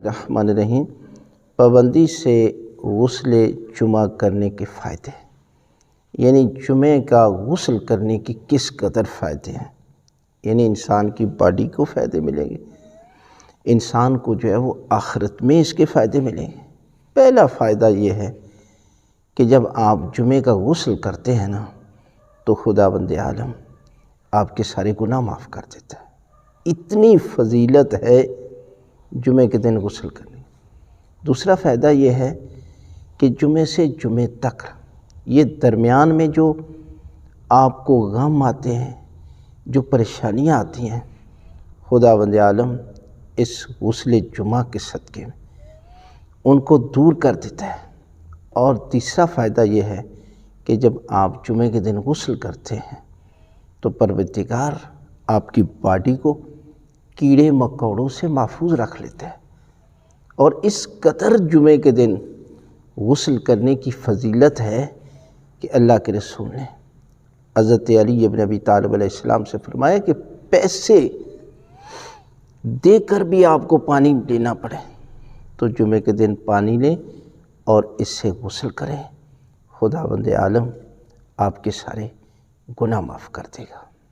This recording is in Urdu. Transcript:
الرحمن الرحیم۔ پابندی سے غسل جمعہ کرنے کے فائدے، یعنی جمعہ کا غسل کرنے کی کس قدر فائدے ہیں، یعنی انسان کی باڈی کو فائدے ملیں گے، انسان کو جو ہے وہ آخرت میں اس کے فائدے ملیں گے۔ پہلا فائدہ یہ ہے کہ جب آپ جمعہ کا غسل کرتے ہیں نا تو خداوند عالم آپ کے سارے گناہ معاف کر دیتا ہے۔ اتنی فضیلت ہے جمعہ کے دن غسل کرنے۔ دوسرا فائدہ یہ ہے کہ جمعہ سے جمعہ تک یہ درمیان میں جو آپ کو غم آتے ہیں، جو پریشانیاں آتی ہیں، خداوند عالم اس غسل جمعہ کے صدقے میں ان کو دور کر دیتا ہے۔ اور تیسرا فائدہ یہ ہے کہ جب آپ جمعہ کے دن غسل کرتے ہیں تو پروردگار آپ کی باڈی کو کیڑے مکوڑوں سے محفوظ رکھ لیتا ہے۔ اور اس قدر جمعہ کے دن غسل کرنے کی فضیلت ہے کہ اللہ کے رسول نے حضرت علی ابن ابی طالب علیہ السلام سے فرمایا کہ پیسے دے کر بھی آپ کو پانی لینا پڑے تو جمعہ کے دن پانی لیں اور اس سے غسل کریں، خداوند عالم آپ کے سارے گناہ معاف کر دے گا۔